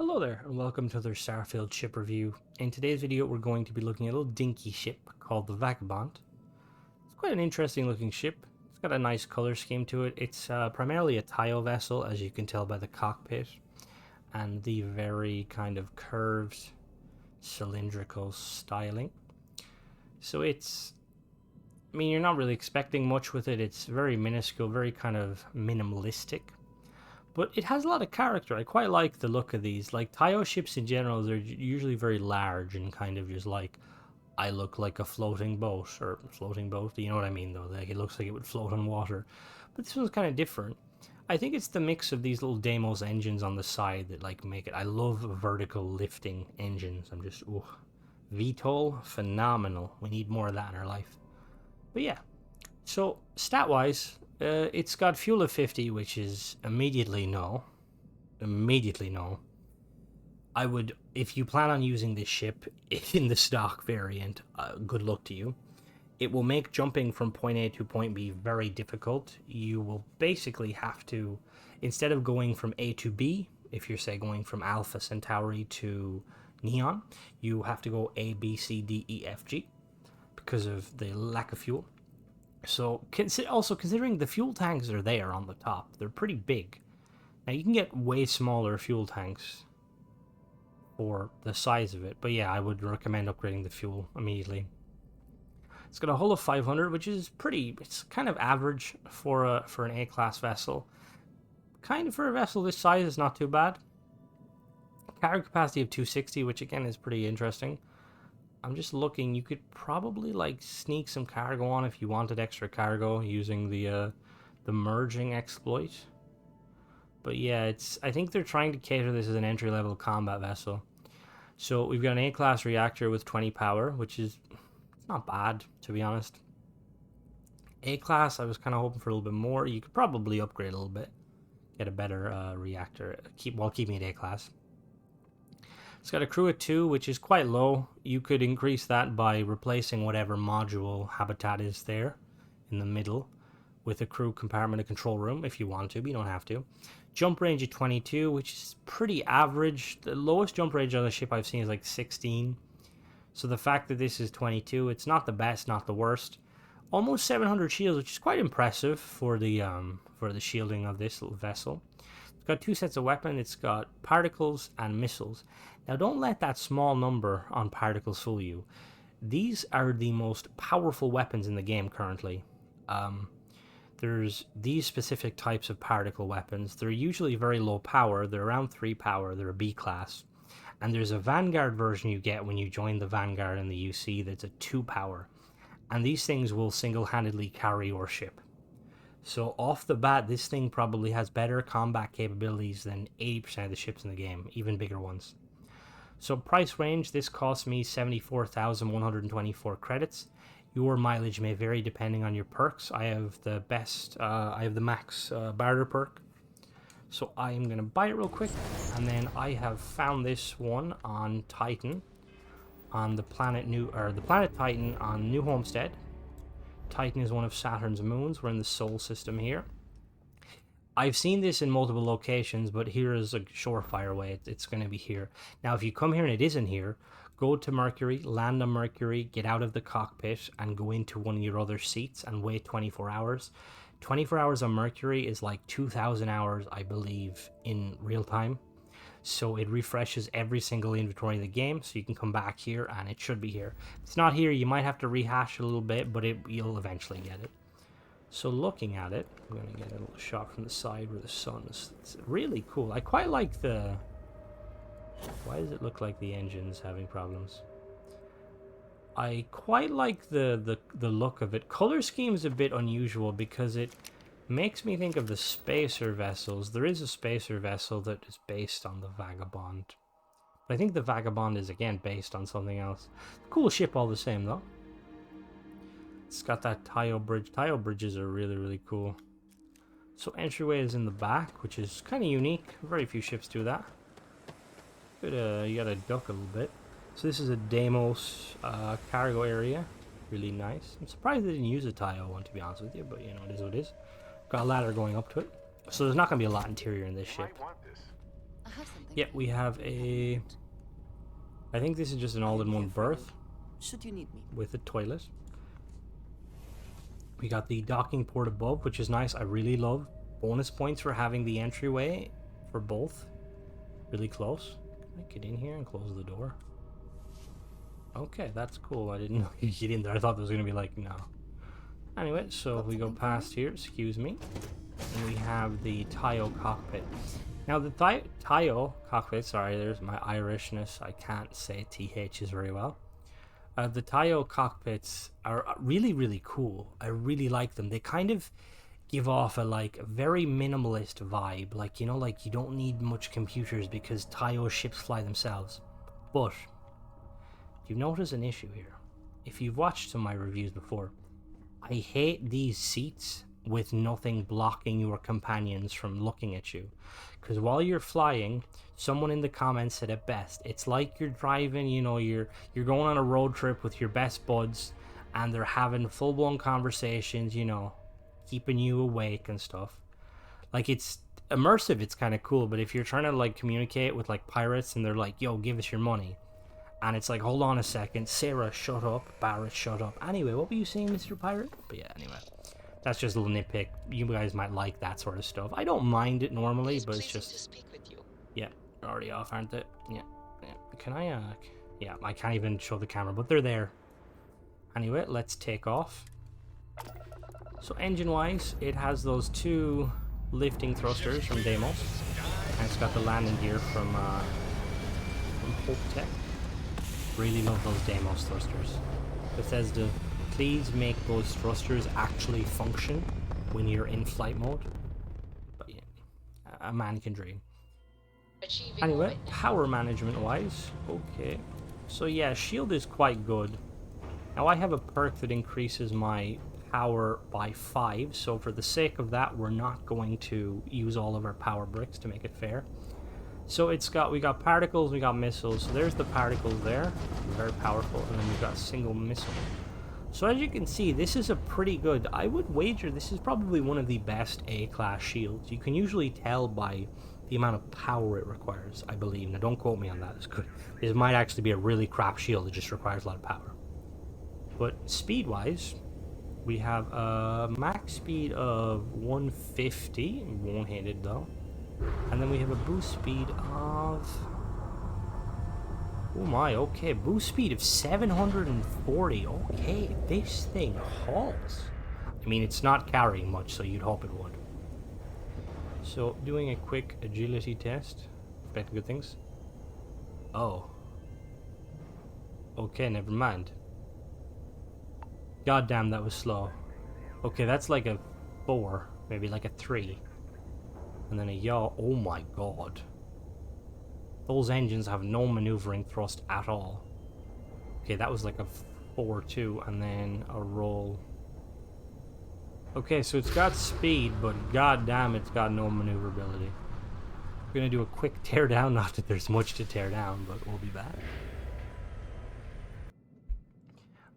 Hello there, and welcome to another Starfield ship review. In today's video, we're going to be looking at a little dinky ship called the Vagabond. It's quite an interesting looking ship. It's got a nice color scheme to it. It's primarily a tile vessel, as you can tell by the cockpit, and the very kind of curved, cylindrical styling. So you're not really expecting much with it. It's very minuscule, very kind of minimalistic. But it has a lot of character. I quite like the look of these. Like, Taio ships in general, they're usually very large and kind of just like, I look like a floating boat, or floating boat, you know what I mean though, like it looks like it would float on water. But this one's kind of different. I think it's the mix of these little Deimos engines on the side that like make it. I love vertical lifting engines. I'm just, ooh. VTOL, phenomenal. We need more of that in our life. But yeah, so stat-wise, it's got fuel of 50, which is immediately no. Immediately no. I would, if you plan on using this ship in the stock variant, good luck to you. It will make jumping from point A to point B very difficult. You will basically have to, instead of going from A to B, if you're, say, going from Alpha Centauri to Neon, you have to go A, B, C, D, E, F, G, because of the lack of fuel. So, also considering the fuel tanks are there on the top, they're pretty big. Now, you can get way smaller fuel tanks for the size of it, but yeah, I would recommend upgrading the fuel immediately. It's got a hull of 500, which is it's kind of average for an A-class vessel. Kind of for a vessel this size is not too bad. Cargo capacity of 260, which again is pretty interesting. I'm just looking, you could probably like sneak some cargo on if you wanted extra cargo using the merging exploit. But yeah, I think they're trying to cater this as an entry-level combat vessel. So we've got an A-class reactor with 20 power, which is not bad, to be honest. A-class, I was kind of hoping for a little bit more. You could probably upgrade a little bit, get a better reactor, while keeping it A-class. It's got a crew of 2, which is quite low. You could increase that by replacing whatever module habitat is there in the middle with a crew compartment and control room if you want to, but you don't have to. Jump range of 22, which is pretty average. The lowest jump range on the ship I've seen is like 16. So the fact that this is 22, it's not the best, not the worst. Almost 700 shields, which is quite impressive for the shielding of this little vessel. It's got 2 sets of weapons. It's got particles and missiles. Now, don't let that small number on particles fool you. These are the most powerful weapons in the game currently. There's these specific types of particle weapons. They're usually very low power. They're around 3 power. They're a B class. And there's a Vanguard version you get when you join the Vanguard in the UC that's a 2 power. And these things will single-handedly carry your ship. So off the bat, this thing probably has better combat capabilities than 80% of the ships in the game, even bigger ones. So price range, this cost me 74,124 credits. Your mileage may vary depending on your perks. I have the max barter perk. So I am going to buy it real quick, and then I have found this one on Titan, on the planet Titan on New Homestead. Titan is one of Saturn's moons. We're in the Sol system here. I've seen this in multiple locations, but here is a surefire way. It's going to be here. Now, if you come here and it isn't here, go to Mercury, land on Mercury, get out of the cockpit, and go into one of your other seats and wait 24 hours. 24 hours on Mercury is like 2,000 hours, I believe, in real time. So it refreshes every single inventory in the game, so you can come back here, and it should be here. If it's not here, you might have to rehash a little bit, but you'll eventually get it. So looking at it, I'm going to get a little shot from the side where the sun is. It's really cool. I quite like the... Why does it look like the engine's having problems? I quite like the look of it. Color scheme is a bit unusual because it makes me think of the spacer vessels. There is a spacer vessel that is based on the Vagabond. But I think the Vagabond is, again, based on something else. Cool ship all the same, though. It's got that Taio bridge. Taio bridges are really, really cool. So entryway is in the back, which is kind of unique. Very few ships do that. You gotta duck a little bit. So this is a Deimos cargo area. Really nice. I'm surprised they didn't use a Taio one, to be honest with you, but you know, it is what it is. Got a ladder going up to it. So there's not going to be a lot interior in this ship. Yeah, we have a... I think this is just an all-in-one berth Should you need me? with a toilet. We got the docking port above, which is nice. I really love bonus points for having the entryway for both. Really close. Can I get in here and close the door? Okay, that's cool. I didn't know you could get in there. I thought there was going to be like, no. Anyway, so we go past here, excuse me. And we have the Tayo cockpit. Now the Tayo cockpit, sorry, there's my Irishness. I can't say THs very well. The Tayo cockpits are really, really cool. I really like them. They kind of give off a like very minimalist vibe. Like, you know, like you don't need much computers because Tayo ships fly themselves. But you've noticed an issue here. If you've watched some of my reviews before, I hate these seats with nothing blocking your companions from looking at you. Because while you're flying, someone in the comments said it best. It's like you're driving, you know, you're going on a road trip with your best buds and they're having full-blown conversations, you know, keeping you awake and stuff. Like, it's immersive, it's kind of cool, but if you're trying to like communicate with like pirates and they're like, yo, give us your money, and it's like, hold on a second, Sarah, shut up, Barrett, shut up. Anyway, what were you saying, Mr. Pirate? But yeah, anyway, that's just a little nitpick. You guys might like that sort of stuff. I don't mind it normally, but it's just... to speak with you. Yeah, they're already off, aren't they? Yeah. Can I, yeah, I can't even show the camera, but they're there. Anyway, let's take off. So engine-wise, it has those two lifting thrusters from Deimos, and it's got the landing gear from Hope Tech. Really love those Deimos thrusters. Bethesda, please make those thrusters actually function when you're in flight mode. But yeah, a man can dream. Anyway, power management wise, okay. So yeah, shield is quite good. Now I have a perk that increases my power by 5, so for the sake of that, we're not going to use all of our power bricks to make it fair. So we got particles, we got missiles. So there's the particles there, very powerful, and then we've got a single missile. So as you can see, this is a pretty good, I would wager this is probably one of the best A-class shields. You can usually tell by the amount of power it requires, I believe. Now don't quote me on that, it's good. This might actually be a really crap shield that just requires a lot of power. But speed-wise, we have a max speed of 150, one-handed though. And then we have a boost speed of... Oh my, okay, boost speed of 740. Okay, this thing hauls. I mean, it's not carrying much, so you'd hope it would. So, doing a quick agility test. Expecting good things. Oh. Okay, never mind. God damn, that was slow. Okay, that's like a 4, maybe like a 3. And then a yaw. Oh my god. Those engines have no maneuvering thrust at all. Okay, that was like a 4-2, and then a roll. Okay, so it's got speed, but god damn, it's got no maneuverability. We're gonna do a quick teardown. Not that there's much to tear down, but we'll be back.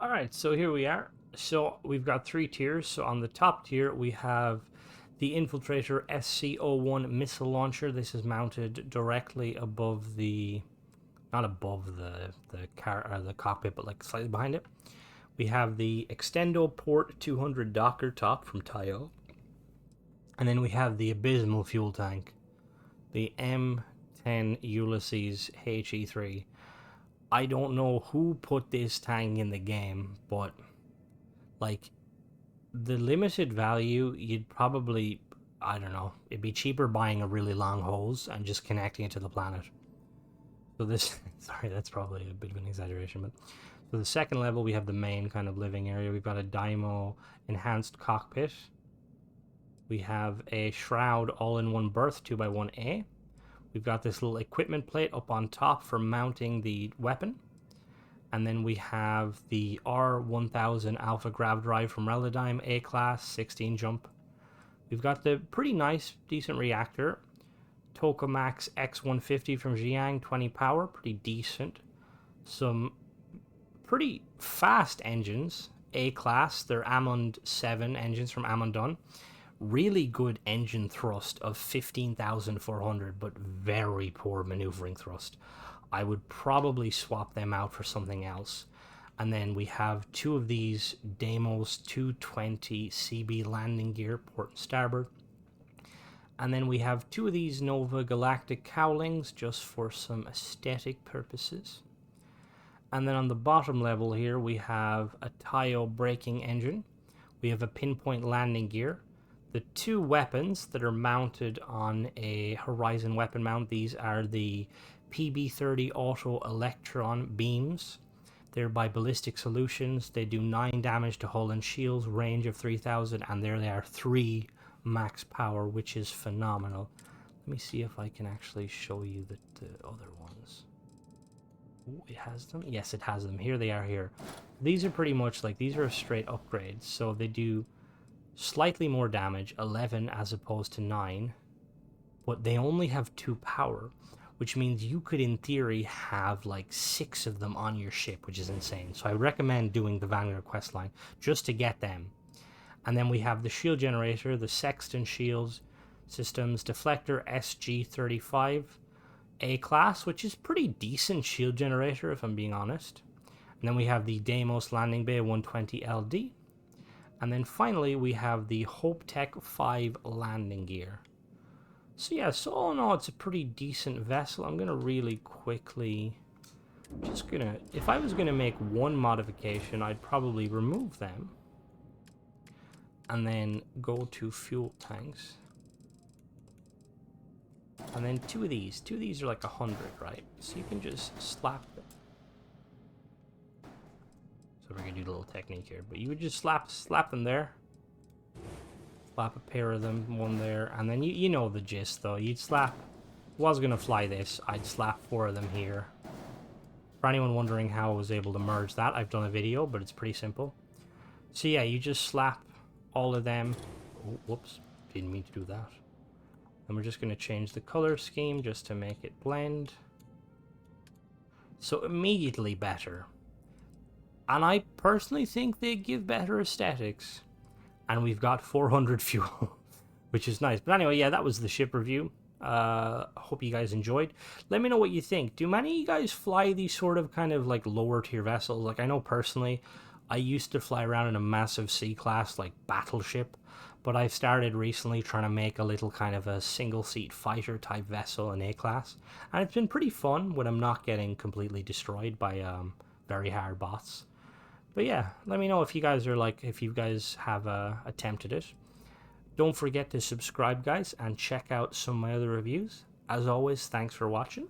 Alright, so here we are. So we've got 3 tiers. So on the top tier, we have the Infiltrator SC-01 missile launcher. This is mounted directly above the, not above the cockpit, but like slightly behind it. We have the Extendo Port 200 Docker top from Tayo. And then we have the abysmal fuel tank, the M10 Ulysses HE3. I don't know who put this tank in the game, but like the limited value, you'd probably, I don't know, it'd be cheaper buying a really long hose and just connecting it to the planet. So this, sorry, that's probably a bit of an exaggeration, but so the second level, we have the main kind of living area. We've got a Dymo enhanced cockpit. We have a shroud all-in-one berth 2x1A. We've got this little equipment plate up on top for mounting the weapon. And then we have the R1000 Alpha Grav Drive from Reladyme, A-Class, 16 jump. We've got the pretty nice, decent reactor. Tokamak X150 from Jiang, 20 power, pretty decent. Some pretty fast engines, A-Class, they're Amund 7 engines from Amundon. really good engine thrust of 15,400, but very poor maneuvering thrust. I would probably swap them out for something else. And then we have two of these Deimos 220 CB landing gear, port and starboard. And then we have two of these Nova Galactic cowlings just for some aesthetic purposes. And then on the bottom level here we have a Tayo braking engine. We have a pinpoint landing gear. The two weapons that are mounted on a Horizon weapon mount, these are the PB-30 Auto Electron beams. They're by Ballistic Solutions. They do 9 damage to hull and shields, range of 3,000, and there they are, 3 max power, which is phenomenal. Let me see if I can actually show you the other ones. Ooh, it has them? Yes, it has them. Here they are here. These are pretty much like, these are straight upgrades. So they do slightly more damage, 11 as opposed to 9. But they only have 2 power, which means you could in theory have like 6 of them on your ship, which is insane. So I recommend doing the Vanguard questline just to get them. And then we have the shield generator, the Sexton shields systems, deflector SG-35 A-class, which is pretty decent shield generator if I'm being honest. And then we have the Deimos landing bay 120 LD. And then finally we have the Hope Tech 5 landing gear. So yeah, so all in all, it's a pretty decent vessel. I'm going to really quickly, if I was going to make one modification, I'd probably remove them. And then go to fuel tanks. And then two of these are like 100, right? So you can just slap them. So we're going to do a little technique here. But you would just slap them there. Slap a pair of them, one there, and then you know the gist though. You'd slap, was gonna fly this, I'd slap 4 of them here. For anyone wondering how I was able to merge that, I've done a video, but it's pretty simple. So yeah, you just slap all of them. Oh, whoops, didn't mean to do that. And we're just gonna change the color scheme just to make it blend. So immediately better. And I personally think they give better aesthetics. And we've got 400 fuel, which is nice. But anyway, yeah, that was the ship review. Hope you guys enjoyed. Let me know what you think. Do many of you guys fly these sort of kind of like lower tier vessels? Like I know personally, I used to fly around in a massive C-class like battleship. But I've started recently trying to make a little kind of a single seat fighter type vessel in A-class. And it's been pretty fun when I'm not getting completely destroyed by very hard bots. But yeah, let me know if you guys are like, if you guys have attempted it. Don't forget to subscribe, guys, and check out some of my other reviews. As always, thanks for watching.